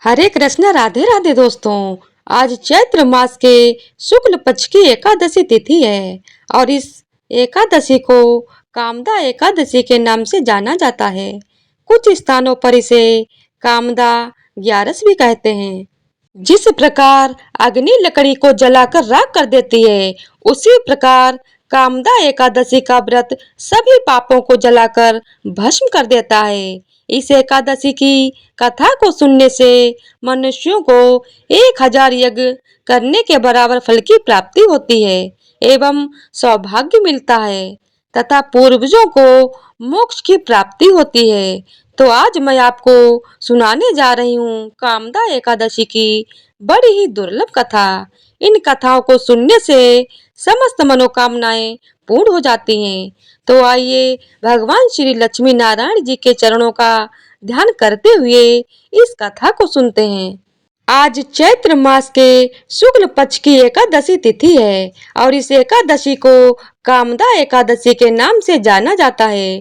हरे कृष्ण राधे राधे दोस्तों। आज चैत्र मास के शुक्ल पक्ष की एकादशी तिथि है और इस एकादशी को कामदा एकादशी के नाम से जाना जाता है। कुछ स्थानों पर इसे कामदा ग्यारस भी कहते हैं। जिस प्रकार अग्नि लकड़ी को जलाकर राख कर देती है, उसी प्रकार कामदा एकादशी का व्रत सभी पापों को जलाकर भस्म कर देता है। इस एकादशी की कथा को सुनने से मनुष्यों को 1000 यज्ञ करने के बराबर फल की प्राप्ति होती है एवं सौभाग्य मिलता है तथा पूर्वजों को मोक्ष की प्राप्ति होती है। तो आज मैं आपको सुनाने जा रही हूँ कामदा एकादशी की बड़ी ही दुर्लभ कथा। इन कथाओं को सुनने से समस्त मनोकामनाएं पूर्ण हो जाती हैं। तो आइए भगवान श्री लक्ष्मी नारायण जी के चरणों का ध्यान करते हुए इस कथा को सुनते हैं। आज चैत्र मास के शुक्ल पक्ष की एकादशी तिथि है और इस एकादशी को कामदा एकादशी के नाम से जाना जाता है।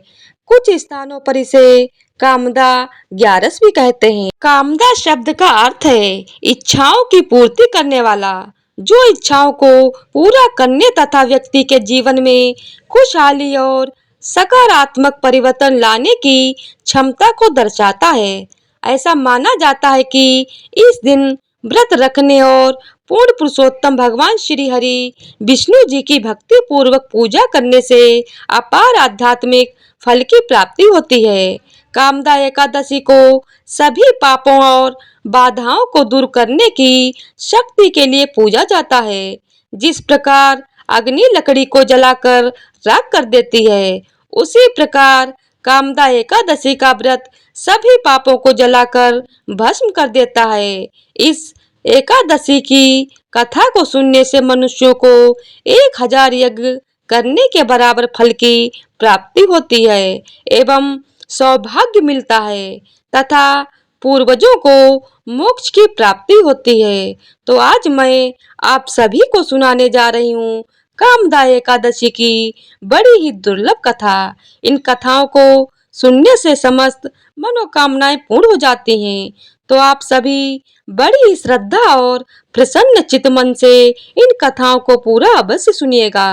कुछ स्थानों पर इसे कामदा ग्यारस भी कहते हैं। कामदा शब्द का अर्थ है इच्छाओं की पूर्ति करने वाला, जो इच्छाओं को पूरा करने तथा व्यक्ति के जीवन में खुशहाली और सकारात्मक परिवर्तन लाने की क्षमता को दर्शाता है। ऐसा माना जाता है कि इस दिन व्रत रखने और पूर्ण पुरुषोत्तम भगवान श्री हरि विष्णु जी की भक्ति पूर्वक पूजा करने से अपार आध्यात्मिक फल की प्राप्ति होती है। कामदा एकादशी को सभी पापों और बाधाओं को दूर करने की शक्ति के लिए पूजा जाता है। जिस प्रकार अग्नि लकड़ी को जलाकर राख कर देती है, उसी प्रकार कामदा एकादशी का व्रत सभी पापों को जलाकर भस्म कर देता है। इस एकादशी की कथा को सुनने से मनुष्यों को 1000 यज्ञ करने के बराबर फल की प्राप्ति होती है एवं सौभाग्य मिलता है तथा पूर्वजों को मोक्ष की प्राप्ति होती है। तो आज मैं आप सभी को सुनाने जा रही हूँ कामदा एकादशी की बड़ी ही दुर्लभ कथा। इन कथाओं को सुनने से समस्त मनोकामनाएं पूर्ण हो जाती हैं। तो आप सभी बड़ी ही श्रद्धा और प्रसन्न चित्त मन से इन कथाओं को पूरा अवश्य सुनिएगा।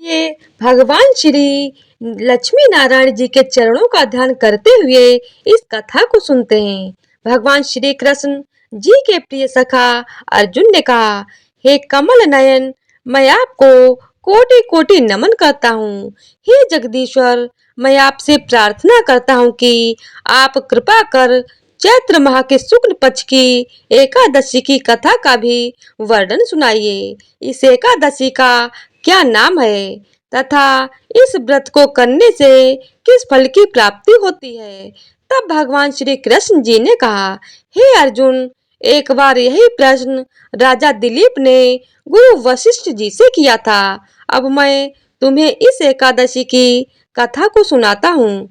ये भगवान श्री लक्ष्मी नारायण जी के चरणों का ध्यान करते हुए इस कथा को सुनते हैं। भगवान श्री कृष्ण जी के प्रिय सखा अर्जुन ने कहा, हे कमल नयन, मैं आपको कोटि कोटि नमन करता हूँ। हे जगदीश्वर, मैं आपसे प्रार्थना करता हूँ कि आप कृपा कर चैत्र माह के शुक्ल पक्ष की एकादशी की कथा का भी वर्णन सुनाइए। इस एकादशी का क्या नाम है तथा इस व्रत को करने से किस फल की प्राप्ति होती है। तब भगवान श्री कृष्ण जी ने कहा, हे अर्जुन, एक बार यही प्रश्न राजा दिलीप ने गुरु वशिष्ठ जी से किया था। अब मैं तुम्हें इस एकादशी की कथा को सुनाता हूँ।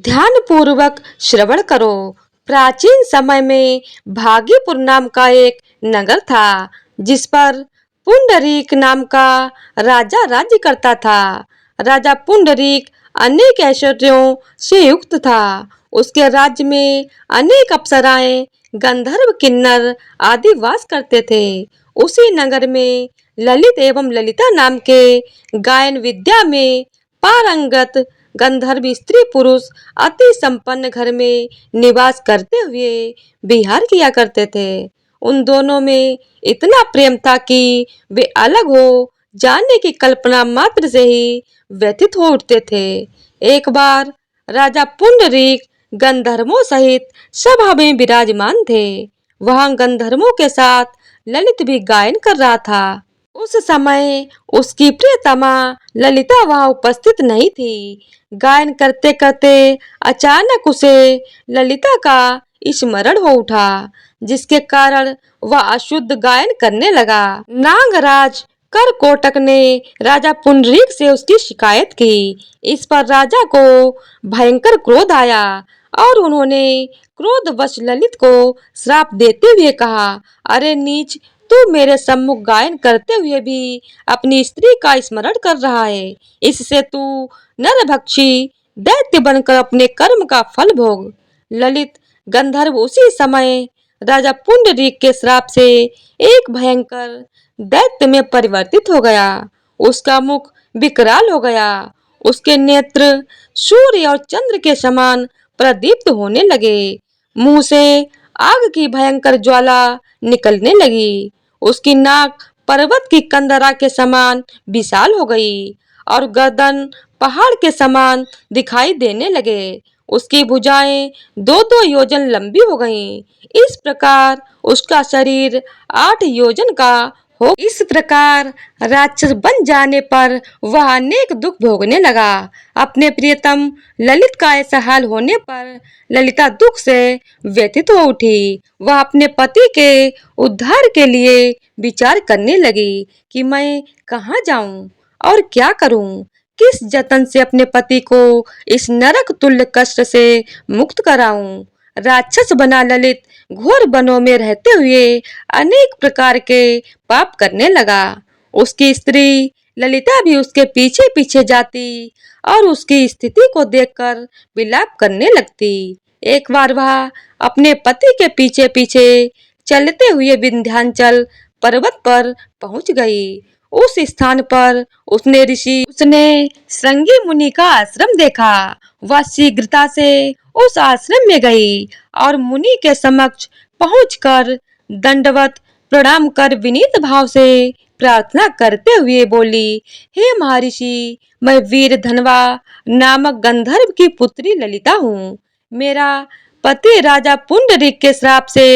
ध्यान पूर्वक श्रवण करो। प्राचीन समय में भागीपुर नाम का एक नगर था, जिस पर पुंडरीक नाम का राजा राज्य करता था। राजा पुंडरीक अनेक ऐश्वर्यों से युक्त था। उसके राज्य में अनेक अप्सराएं, गंधर्व, किन्नर आदि वास करते थे। उसी नगर में ललित एवं ललिता नाम के गायन विद्या में पारंगत गंधर्व स्त्री पुरुष अति संपन्न घर में निवास करते हुए विहार किया करते थे। उन दोनों में इतना प्रेम था कि वे अलग हो जाने की कल्पना मात्र से ही व्यथित हो उठते थे। एक बार राजा पुंडरीक गंधर्वों सहित सभा में विराजमान थे। वहां गंधर्वों के साथ ललित भी गायन कर रहा था। उस समय उसकी प्रियतमा ललिता वहां उपस्थित नहीं थी। गायन करते करते अचानक उसे ललिता का स्मरण हो उठा, जिसके कारण वह अशुद्ध गायन करने लगा। नागराज करकोटक ने राजा पुंडरीक से उसकी शिकायत की। इस पर राजा को भयंकर क्रोध आया और उन्होंने क्रोधवश ललित को श्राप देते हुए कहा, अरे नीच, तू मेरे सम्मुख गायन करते हुए भी अपनी स्त्री का स्मरण कर रहा है। इससे तू नरभक्षी दैत्य बनकर अपने कर्म का फल भोग। ललित गंधर्व उसी समय राजा पुंडरीक के श्राप से एक भयंकर दैत्य में परिवर्तित हो गया। उसका मुख विकराल हो गया, उसके नेत्र सूर्य और चंद्र के समान प्रदीप्त होने लगे, मुंह से आग की भयंकर ज्वाला निकलने लगी, उसकी नाक पर्वत की कंदरा के समान विशाल हो गई और गर्दन पहाड़ के समान दिखाई देने लगे। उसकी भुजाएं 2-2 योजन लंबी हो गईं। इस प्रकार उसका शरीर 8 योजन का हो। इस प्रकार राक्षस बन जाने पर वह अनेक दुख भोगने लगा। अपने प्रियतम ललित का ऐसा हाल होने पर ललिता दुख से व्यथित हो उठी। वह अपने पति के उद्धार के लिए विचार करने लगी कि मैं कहाँ जाऊं और क्या करूं, किस जतन से अपने पति को इस नरक तुल्य कष्ट से मुक्त कराऊं। राक्षस बना ललित घोर वनों में रहते हुए अनेक प्रकार के पाप करने लगा। उसकी स्त्री ललिता भी उसके पीछे पीछे जाती और उसकी स्थिति को देखकर विलाप करने लगती। एक बार वह अपने पति के पीछे पीछे चलते हुए विंध्याचल पर्वत पर पहुंच गई। उस स्थान पर उसने श्रृंगी मुनि का आश्रम देखा। वह शीघ्रता से उस आश्रम में गई और मुनि के समक्ष पहुंचकर दंडवत प्रणाम कर विनीत भाव से प्रार्थना करते हुए बोली, हे महर्षि, मैं वीर धनवा नामक गंधर्व की पुत्री ललिता हूँ। मेरा पति राजा पुंडरीक के श्राप से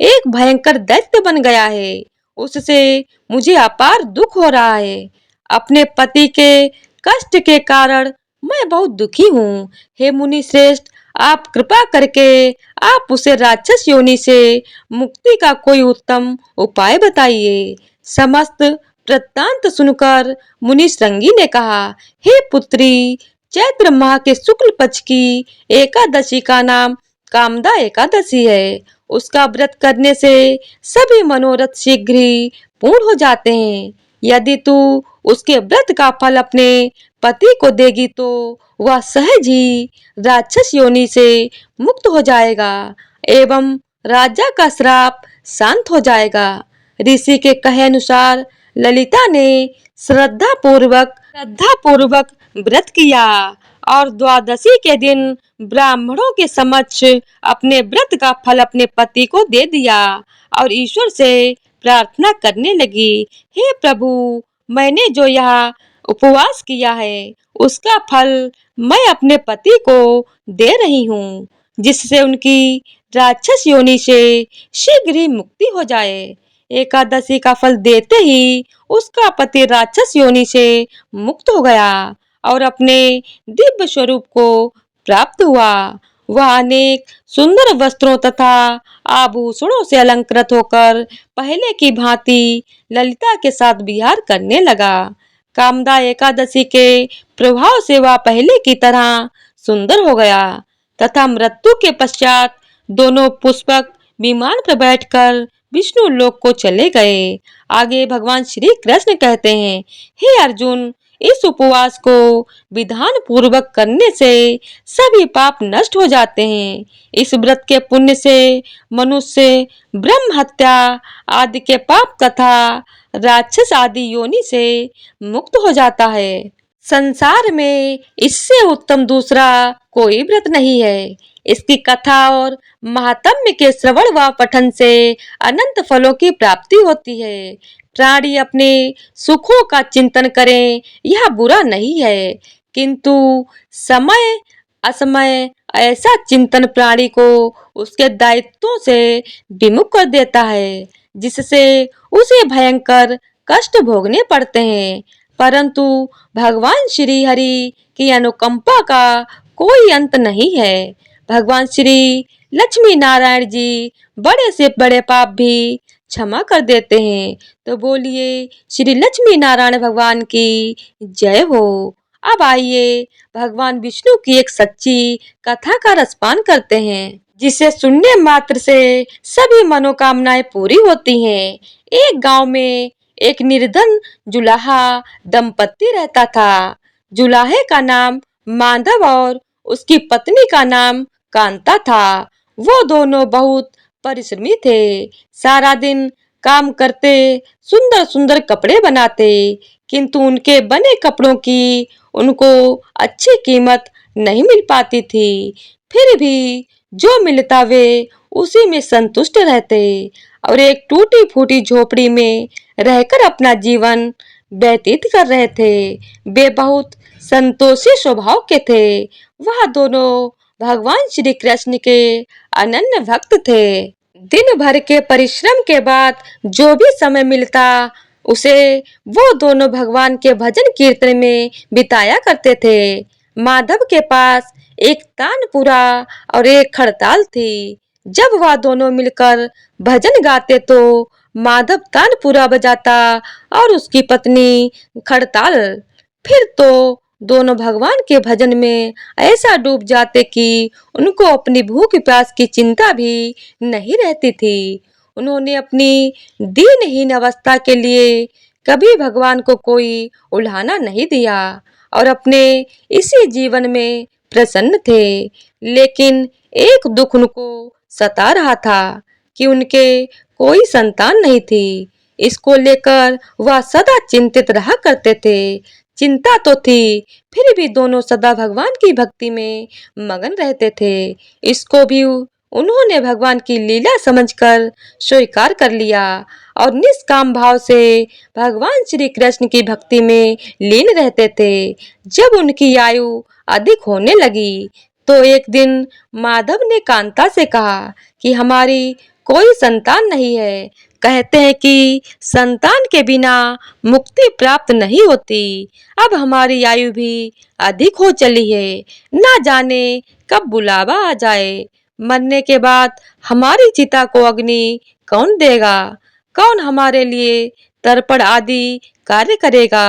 एक भयंकर दैत्य बन गया है। उससे मुझे अपार दुख हो रहा है। अपने पति के कष्ट के कारण मैं बहुत दुखी हूँ। हे मुनि श्रेष्ठ, आप कृपा करके आप उसे राक्षस योनि से मुक्ति का कोई उत्तम उपाय बताइए। समस्त वृत्तांत सुनकर मुनि श्रृंगी ने कहा, हे पुत्री, चैत्र माह के शुक्ल पक्ष की एकादशी का नाम कामदा एकादशी है। उसका व्रत करने से सभी मनोरथ शीघ्र ही पूर्ण हो जाते हैं। यदि तू उसके व्रत का फल अपने पति को देगी तो वह सहज ही राक्षस योनि से मुक्त हो जाएगा एवं राजा का श्राप शांत हो जाएगा। ऋषि के कहे अनुसार ललिता ने श्रद्धा पूर्वक व्रत किया और द्वादशी के दिन ब्राह्मणों के समक्ष अपने व्रत का फल अपने पति को दे दिया और ईश्वर से प्रार्थना करने लगी, हे प्रभु, मैंने जो यह उपवास किया है उसका फल मैं अपने पति को दे रही हूँ, जिससे उनकी राक्षस योनि से शीघ्र ही मुक्ति हो जाए। एकादशी का फल देते ही उसका पति राक्षस योनि से मुक्त हो गया और अपने दिव्य स्वरूप को प्राप्त हुआ। वह अनेक सुंदर वस्त्रों तथा आभूषणों से अलंकृत होकर पहले की भांति ललिता के साथ विहार करने लगा। कामदा एकादशी के प्रभाव से वह पहले की तरह सुंदर हो गया तथा मृत्यु के पश्चात दोनों पुष्पक विमान पर बैठकर विष्णु लोक को चले गए। आगे भगवान श्री कृष्ण कहते हैं, हे अर्जुन, इस उपवास को विधान पूर्वक करने से सभी पाप नष्ट हो जाते हैं। इस व्रत के पुण्य से मनुष्य ब्रह्म हत्या आदि के पाप तथा राक्षस आदि योनि से मुक्त हो जाता है। संसार में इससे उत्तम दूसरा कोई व्रत नहीं है। इसकी कथा और महात्म्य के श्रवण व पठन से अनंत फलों की प्राप्ति होती है। प्राणी अपने सुखों का चिंतन करें, यह बुरा नहीं है, किंतु समय असमय ऐसा चिंतन प्राणी को उसके दायित्वों से विमुख कर देता है, जिससे उसे भयंकर कष्ट भोगने पड़ते हैं। परंतु भगवान श्री हरि की अनुकंपा का कोई अंत नहीं है। भगवान श्री लक्ष्मी नारायण जी बड़े से बड़े पाप भी क्षमा कर देते हैं। तो बोलिए श्री लक्ष्मी नारायण भगवान की जय हो। अब आइए भगवान विष्णु की एक सच्ची कथा का रसपान करते हैं, जिसे सुनने मात्र से सभी मनोकामनाएं पूरी होती हैं। एक गांव में एक निर्धन जुलाहा दंपत्ति रहता था। जुलाहे का नाम माधव और उसकी पत्नी का नाम कांता था। वो दोनों बहुत परिश्रमी थे। सारा दिन काम करते, सुंदर सुंदर कपड़े बनाते, किंतु उनके बने कपड़ों की उनको अच्छी कीमत नहीं मिल पाती थी। फिर भी जो मिलता वे उसी में संतुष्ट रहते और एक टूटी फूटी झोपड़ी में रहकर अपना जीवन व्यतीत कर रहे थे। वे बहुत संतोषी स्वभाव के थे। वह दोनों भगवान श्री कृष्ण के अनन्य भक्त थे। दिन भर के परिश्रम के बाद जो भी समय मिलता उसे वो दोनों भगवान के भजन कीर्तन में बिताया करते थे। माधव के पास एक तानपुरा और एक खड़ताल थी। जब वह दोनों मिलकर भजन गाते तो माधव तानपुरा बजाता और उसकी पत्नी खड़ताल। फिर तो दोनों भगवान के भजन में ऐसा डूब जाते कि उनको अपनी भूख प्यास की चिंता भी नहीं रहती थी। उन्होंने अपनी दीनहीन अवस्था के लिए कभी भगवान को कोई उल्हाना नहीं दिया और अपने इसी जीवन में प्रसन्न थे। लेकिन एक दुख उनको सता रहा था कि उनके कोई संतान नहीं थी। इसको लेकर वह सदा चिंतित रहा करते थे। चिंता तो थी, फिर भी दोनों सदा भगवान की भक्ति में मगन रहते थे। इसको भी उन्होंने भगवान की लीला समझकर स्वीकार कर लिया और निष्काम भाव से भगवान श्री कृष्ण की भक्ति में लीन रहते थे। जब उनकी आयु अधिक होने लगी तो एक दिन माधव ने कांता से कहा कि हमारी कोई संतान नहीं है। कहते हैं कि संतान के बिना मुक्ति प्राप्त नहीं होती। अब हमारी आयु भी अधिक हो चली है, ना जाने कब बुलावा आ जाए। मरने के बाद हमारी चिता को अग्नि कौन देगा? कौन हमारे लिए तर्पण आदि कार्य करेगा?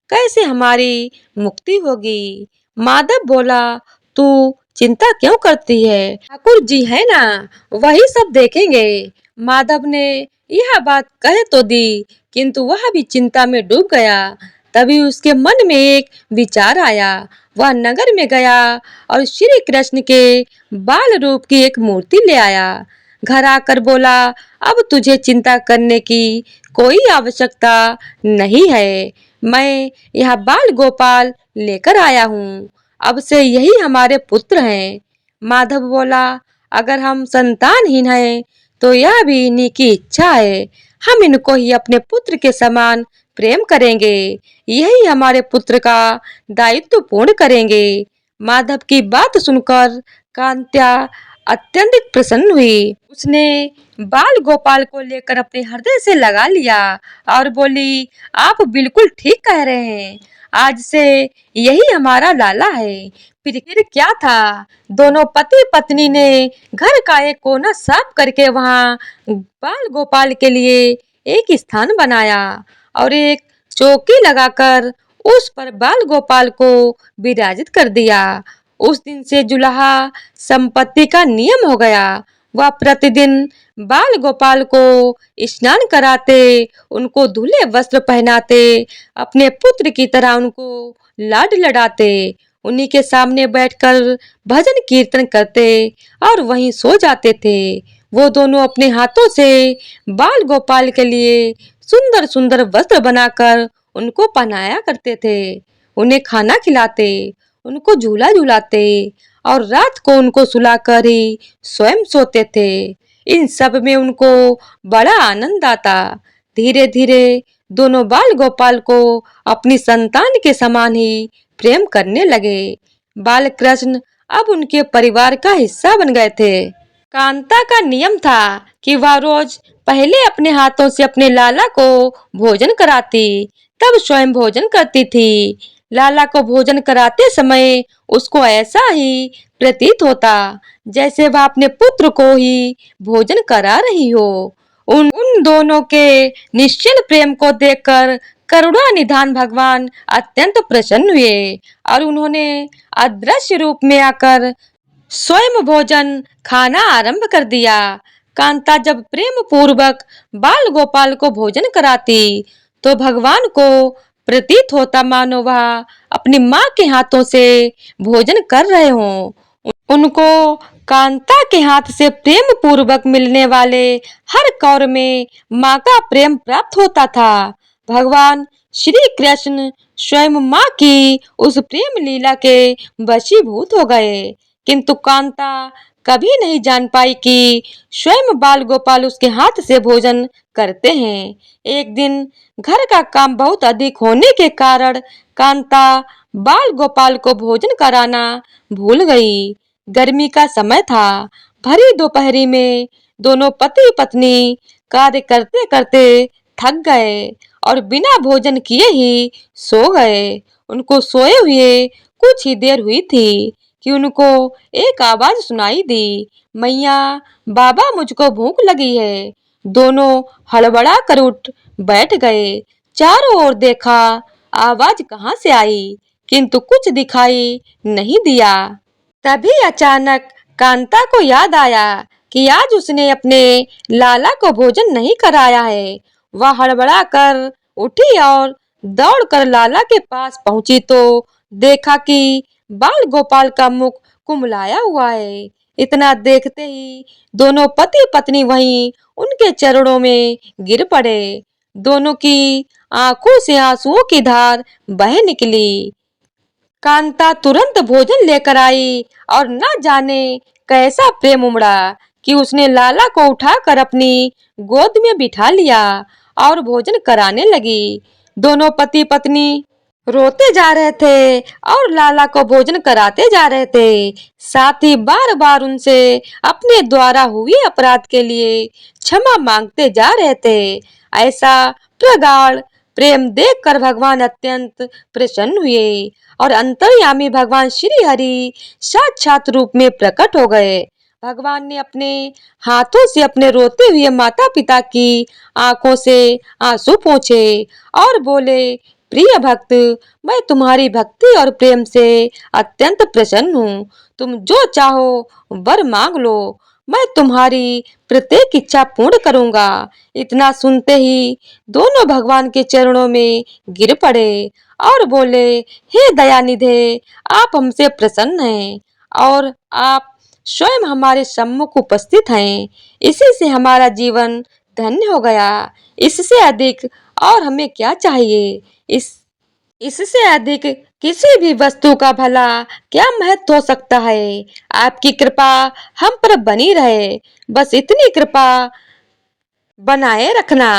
कैसे हमारी मुक्ति होगी? माधव बोला, तू चिंता क्यों करती है? ठाकुर जी है ना, वही सब देखेंगे। माधव ने यह बात कह तो दी, किंतु वह भी चिंता में डूब गया। तभी उसके मन में एक विचार आया। वह नगर में गया और श्री कृष्ण के बाल रूप की एक मूर्ति ले आया। घर आकर बोला, अब तुझे चिंता करने की कोई आवश्यकता नहीं है। मैं यह बाल गोपाल लेकर आया हूँ। अब से यही हमारे पुत्र हैं। माधव बोला, अगर हम संतानहीन हैं तो यह भी इन्हीं की इच्छा है। हम इनको ही अपने पुत्र के समान प्रेम करेंगे। यही हमारे पुत्र का दायित्व पूर्ण करेंगे। माधव की बात सुनकर कांत्या अत्यंत प्रसन्न हुई। उसने बाल गोपाल को लेकर अपने हृदय से लगा लिया और बोली, आप बिल्कुल ठीक कह रहे हैं। आज से यही हमारा लाला है। फिर क्या था, दोनों पति पत्नी ने घर का एक कोना साफ करके वहां बाल गोपाल के लिए एक स्थान बनाया और एक चौकी लगाकर उस पर बाल गोपाल को विराजित कर दिया। उस दिन से जुलाहा संपत्ति का नियम हो गया। वह प्रतिदिन बाल गोपाल को स्नान कराते, उनको धुले वस्त्र पहनाते, अपने पुत्र की तरह उनको लाड लडाते, उन्हीं के सामने बैठकर भजन कीर्तन करते और वहीं सो जाते थे। वो दोनों अपने हाथों से बाल गोपाल के लिए सुंदर सुंदर वस्त्र बनाकर उनको पहनाया करते थे। उन्हें खाना खिलाते, उनको झूला झुलाते और रात को उनको सुलाकर ही स्वयं सोते थे। इन सब में उनको बड़ा आनंद आता। धीरे धीरे दोनों बाल गोपाल को अपनी संतान के समान ही प्रेम करने लगे। बाल कृष्ण अब उनके परिवार का हिस्सा बन गए थे। कांता का नियम था कि वह रोज पहले अपने हाथों से अपने लाला को भोजन कराती, तब स्वयं भोजन करती थी। लाला को भोजन कराते समय उसको ऐसा ही प्रतीत होता जैसे वह अपने पुत्र को ही भोजन करा रही हो। उन दोनों के निश्चल प्रेम को देखकर करुणा निधान भगवान अत्यंत प्रसन्न हुए और उन्होंने अदृश्य रूप में आकर स्वयं भोजन खाना आरंभ कर दिया। कांता जब प्रेम पूर्वक बाल गोपाल को भोजन कराती तो भगवान को प्रतीत होता मानो वह अपनी माँ के हाथों से भोजन कर रहे हों। उनको कांता के हाथ से प्रेम पूर्वक मिलने वाले हर कौर में माँ का प्रेम प्राप्त होता था। भगवान श्री कृष्ण स्वयं माँ की उस प्रेम लीला के वशीभूत हो गए, किंतु कांता कभी नहीं जान पाई कि स्वयं बाल गोपाल उसके हाथ से भोजन करते हैं। एक दिन घर का काम बहुत अधिक होने के कारण कांता बाल गोपाल को भोजन कराना भूल गई। गर्मी का समय था। भरी दोपहरी में दोनों पति पत्नी कार्य करते करते थक गए और बिना भोजन किए ही सो गए। उनको सोए हुए कुछ ही देर हुई थी कि उनको एक आवाज सुनाई दी, मैया बाबा मुझको भूख लगी है। दोनों हड़बड़ा कर उठ बैठ गए। चारों ओर देखा, आवाज कहाँ से आई, किंतु कुछ दिखाई नहीं दिया। तभी अचानक कांता को याद आया कि आज उसने अपने लाला को भोजन नहीं कराया है। वह हड़बड़ा कर उठी और दौड़कर लाला के पास पहुंची तो देखा कि बाल गोपाल का मुख कुमलाया हुआ है। इतना देखते ही दोनों पति पत्नी वहीं उनके चरणों में गिर पड़े। दोनों की आंखों से आंसुओं की धार बह निकली। कांता तुरंत भोजन लेकर आई और न जाने कैसा प्रेम उमड़ा कि उसने लाला को उठाकर अपनी गोद में बिठा लिया और भोजन कराने लगी। दोनों पति पत्नी रोते जा रहे थे और लाला को भोजन कराते जा रहे थे। साथ ही बार बार उनसे अपने द्वारा हुए अपराध के लिए क्षमा मांगते जा रहे थे। ऐसा प्रगाढ़ प्रेम देखकर भगवान अत्यंत प्रसन्न हुए और अंतर्यामी भगवान श्री हरि साक्षात रूप में प्रकट हो गए। भगवान ने अपने हाथों से अपने रोते हुए माता पिता की आंखों से आंसू पोंछे और बोले, प्रिय भक्त, मैं तुम्हारी भक्ति और प्रेम से अत्यंत प्रसन्न हूँ। तुम जो चाहो वर मांग लो, मैं तुम्हारी प्रत्येक इच्छा पूर्ण करूंगा। इतना सुनते ही दोनों भगवान के चरणों में गिर पड़े और बोले, हे दयानिधे, आप हमसे प्रसन्न हैं और आप स्वयं हमारे सम्मुख उपस्थित हैं। इसी से हमारा जीवन धन्य हो गया। इससे अधिक और हमें क्या चाहिए? इससे अधिक किसी भी वस्तु का भला क्या महत्व हो सकता है? आपकी कृपा हम पर बनी रहे, बस इतनी कृपा बनाए रखना।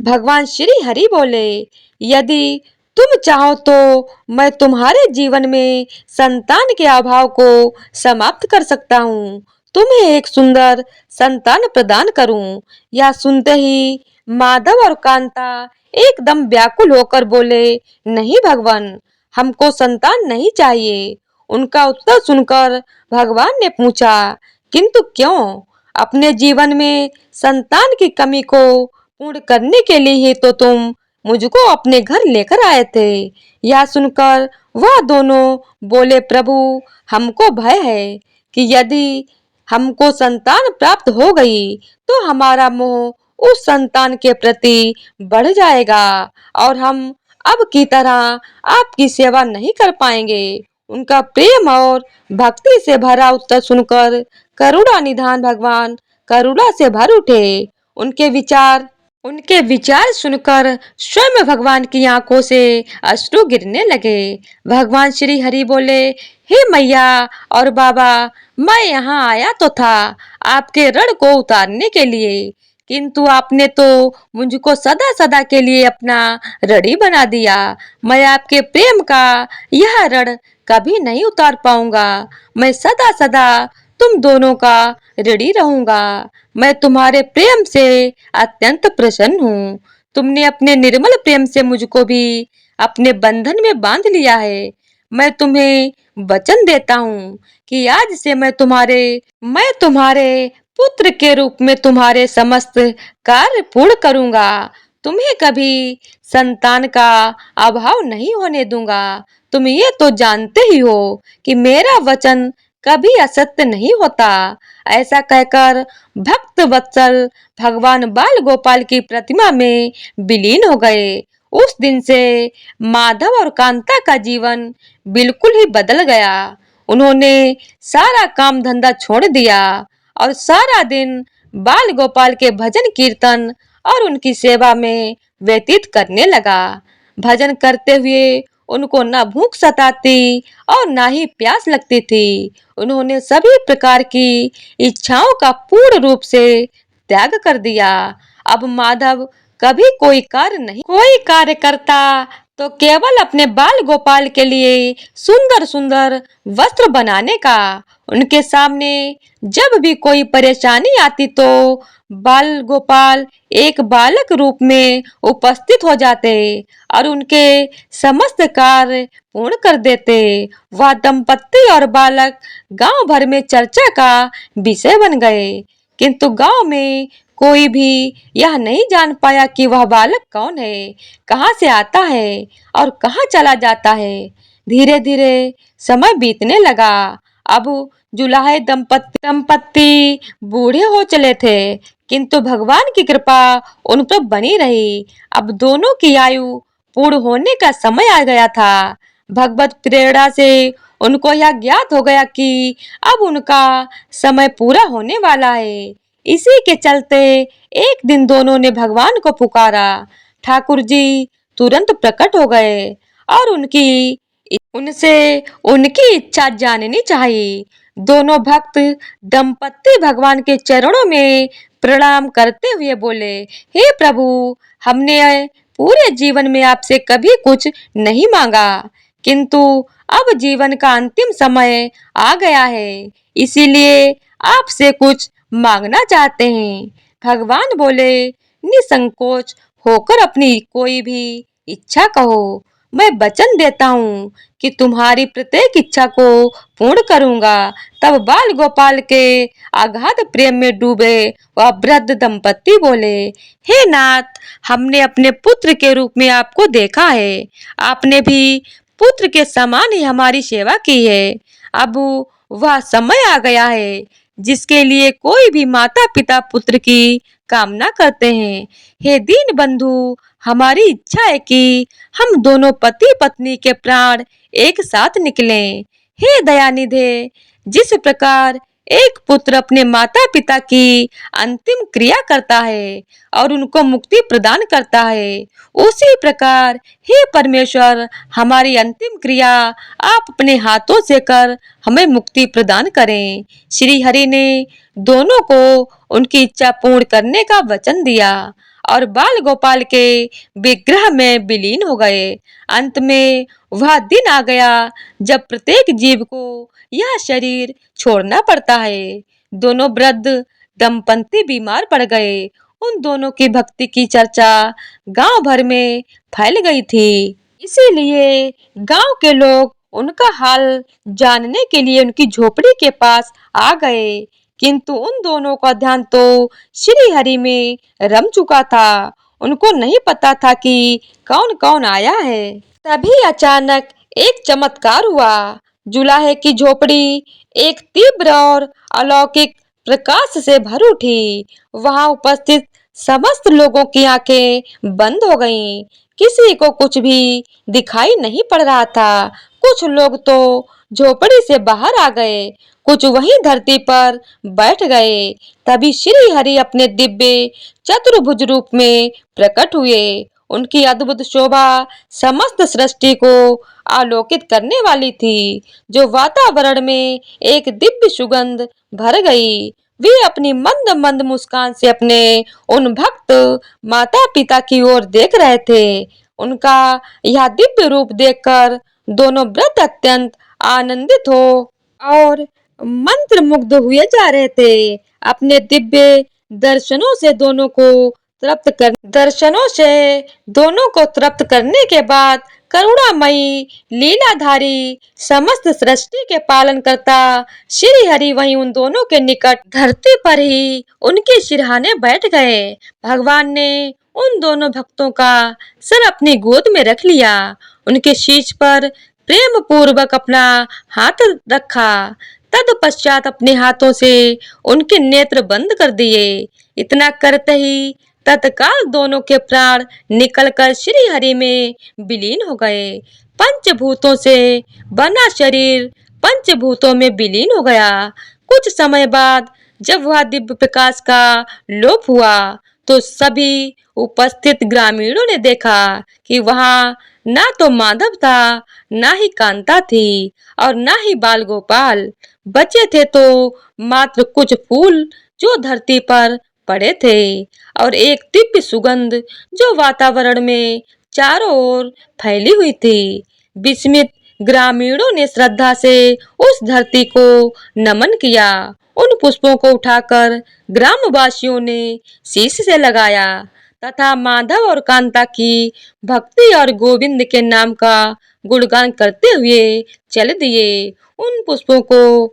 भगवान श्री हरि बोले, यदि तुम चाहो तो मैं तुम्हारे जीवन में संतान के अभाव को समाप्त कर सकता हूँ, तुम्हें एक सुंदर संतान प्रदान करूं। यह सुनते ही माधव और कांता एकदम व्याकुल होकर बोले, नहीं भगवान, हमको संतान नहीं चाहिए। उनका उत्तर सुनकर भगवान ने पूछा, किंतु क्यों? अपने जीवन में संतान की कमी को पूर्ण करने के लिए ही तो तुम मुझको अपने घर लेकर आए थे। यह सुनकर वह दोनों बोले, प्रभु, हमको भय है कि यदि हमको संतान प्राप्त हो गई तो हमारा मोह उस संतान के प्रति बढ़ जाएगा और हम अब की तरह आपकी सेवा नहीं कर पाएंगे। उनका प्रेम और भक्ति से भरा उत्तर सुनकर करुणा निधान भगवान करुणा से भर उठे। उनके विचार सुनकर स्वयं भगवान की आंखों से अश्रु गिरने लगे। भगवान श्री हरि बोले, हे मैया और बाबा, मैं यहाँ आया तो था आपके ऋण को उतारने के लिए, किंतु आपने तो मुझको सदा सदा के लिए अपना ऋणी बना दिया। मैं आपके प्रेम का यह ऋण कभी नहीं उतार पाऊंगा। मैं सदा सदा तुम दोनों का ऋणी रहूंगा। मैं तुम्हारे प्रेम से अत्यंत प्रसन्न हूँ। तुमने अपने निर्मल प्रेम से मुझको भी अपने बंधन में बांध लिया है। मैं तुम्हें वचन देता हूँ कि आज से मैं तुम्हारे पुत्र के रूप में तुम्हारे समस्त कार्य पूर्ण करूंगा। तुम्हें कभी संतान का अभाव नहीं होने दूंगा। तुम ये तो जानते ही हो कि मेरा वचन कभी असत्य नहीं होता। ऐसा कहकर भक्त वत्सल भगवान बाल गोपाल की प्रतिमा में विलीन हो गए। उस दिन से माधव और कांता का जीवन बिल्कुल ही बदल गया। उन्होंने सारा काम धंधा छोड़ दिया और सारा दिन बाल गोपाल के भजन कीर्तन और उनकी सेवा में व्यतीत करने लगा। भजन करते हुए उनको ना भूख सताती और ना ही प्यास लगती थी। उन्होंने सभी प्रकार की इच्छाओं का पूर्ण रूप से त्याग कर दिया। अब माधव कभी कोई कार्य करता तो केवल अपने बाल गोपाल के लिए सुंदर सुंदर वस्त्र बनाने का। उनके सामने जब भी कोई परेशानी आती तो बाल गोपाल एक बालक रूप में उपस्थित हो जाते और उनके समस्त कार्य पूर्ण कर देते। वह दंपत्ति और बालक गांव भर में चर्चा का विषय बन गए, किंतु गांव में कोई भी यह नहीं जान पाया कि वह बालक कौन है, कहाँ से आता है और कहाँ चला जाता है। धीरे धीरे समय बीतने लगा। अब जुलाहे दंपत्ति बूढ़े हो चले थे, किंतु भगवान की कृपा उन पर बनी रही। अब दोनों की आयु पूर्ण होने का समय आ गया था। भगवत प्रेरणा से उनको यह ज्ञात हो गया कि अब उनका समय पूरा होने वाला है। इसी के चलते एक दिन दोनों ने भगवान को पुकारा। ठाकुर जी तुरंत प्रकट हो गए और उनसे उनकी इच्छा जाननी चाहिए। दोनों भक्त दंपत्ति भगवान के चरणों में प्रणाम करते हुए बोले, हे प्रभु, हमने पूरे जीवन में आपसे कभी कुछ नहीं मांगा, किंतु अब जीवन का अंतिम समय आ गया है, इसीलिए आपसे कुछ मांगना चाहते हैं। भगवान बोले, निसंकोच होकर अपनी कोई भी इच्छा कहो। मैं वचन देता हूँ कि तुम्हारी प्रत्येक इच्छा को पूर्ण करूंगा। तब बाल गोपाल के अगाध प्रेम में डूबे वह वृद्ध दंपत्ति बोले, हे नाथ, हमने अपने पुत्र के रूप में आपको देखा है। आपने भी पुत्र के समान ही हमारी सेवा की है। अब वह समय आ गया है जिसके लिए कोई भी माता पिता पुत्र की कामना करते हैं। हे दीन बंधु, हमारी इच्छा है कि हम दोनों पति पत्नी के प्राण एक साथ निकलें। हे दयानिधे, जिस प्रकार एक पुत्र अपने माता पिता की अंतिम क्रिया करता है और उनको मुक्ति प्रदान करता है, उसी प्रकार हे परमेश्वर, हमारी अंतिम क्रिया आप अपने हाथों से कर हमें मुक्ति प्रदान करें। श्री हरि ने दोनों को उनकी इच्छा पूर्ण करने का वचन दिया और बाल गोपाल के विग्रह में विलीन हो गए। अंत में वह दिन आ गया जब प्रत्येक जीव को यह शरीर छोड़ना पड़ता है। दोनों वृद्ध दंपत्ति बीमार पड़ गए। उन दोनों की भक्ति की चर्चा गांव भर में फैल गई थी, इसीलिए गांव के लोग उनका हाल जानने के लिए उनकी झोपड़ी के पास आ गए, किंतु उन दोनों का ध्यान तो श्री हरि में रम चुका था। उनको नहीं पता था कि कौन कौन आया है। तभी अचानक एक चमत्कार हुआ। जुलाहे की झोपड़ी एक तीव्र और अलौकिक प्रकाश से भर उठी। वहां उपस्थित समस्त लोगों की आंखें बंद हो गईं। किसी को कुछ भी दिखाई नहीं पड़ रहा था। कुछ लोग तो झोपड़ी से बाहर आ गए, कुछ वहीं धरती पर बैठ गए। तभी श्री हरि अपने दिव्य चतुर्भुज रूप में प्रकट हुए। उनकी अद्भुत शोभा समस्त सृष्टि को आलोकित करने वाली थी, जो वातावरण में एक दिव्य सुगंध भर गई। वे अपनी मंद मंद मुस्कान से अपने उन भक्त माता पिता की ओर देख रहे थे। उनका यह दिव्य रूप देखकर दोनों वृद्ध अत्यंत आनंदित हो और मंत्र मुग्ध हुए जा रहे थे। अपने दिव्य दर्शनों से दोनों को तृप्त करने के बाद करुणामयी लीलाधारी समस्त सृष्टि के पालन करता श्री हरि वहीं उन दोनों के निकट धरती पर ही उनके सिरहाने बैठ गए। भगवान ने उन दोनों भक्तों का सर अपनी गोद में रख लिया, उनके शीश पर प्रेम पूर्वक अपना हाथ रखा। तत्पश्चात अपने हाथों से उनके नेत्र बंद कर दिए। इतना करते ही तत्काल दोनों के प्राण निकलकर श्री हरि में विलीन हो गए। पंचभूतों से बना शरीर पंचभूतों में विलीन हो गया। कुछ समय बाद जब वह दिव्य प्रकाश का लोप हुआ तो सभी उपस्थित ग्रामीणों ने देखा कि वहां ना तो माधव था, ना ही कांता थी और ना ही बाल गोपाल। बचे थे तो मात्र कुछ फूल जो धरती पर पड़े थे और एक दिव्य सुगंध जो वातावरण में चारों ओर फैली हुई थी। विस्मित ग्रामीणों ने श्रद्धा से उस धरती को नमन किया। उन पुष्पों को उठाकर ग्रामवासियों ने शीश से लगाया तथा माधव और कांता की भक्ति और गोविंद के नाम का गुणगान करते हुए चल दिए। उन पुष्पों को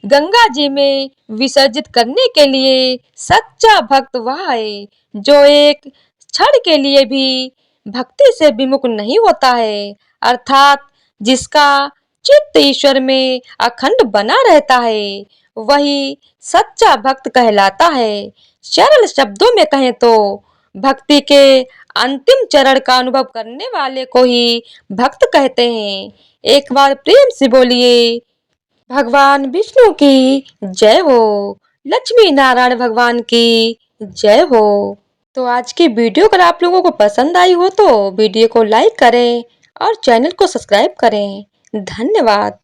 गंगा जी में विसर्जित करने के लिए सच्चा भक्त वह है जो एक क्षण के लिए भी भक्ति से विमुख नहीं होता है, अर्थात जिसका चित्त ईश्वर में अखंड बना रहता है, वही सच्चा भक्त कहलाता है। सरल शब्दों में कहें तो भक्ति के अंतिम चरण का अनुभव करने वाले को ही भक्त कहते हैं। एक बार प्रेम से बोलिए भगवान विष्णु की जय हो, लक्ष्मी नारायण भगवान की जय हो। तो आज की वीडियो अगर आप लोगों को पसंद आई हो तो वीडियो को लाइक करें और चैनल को सब्सक्राइब करें। धन्यवाद।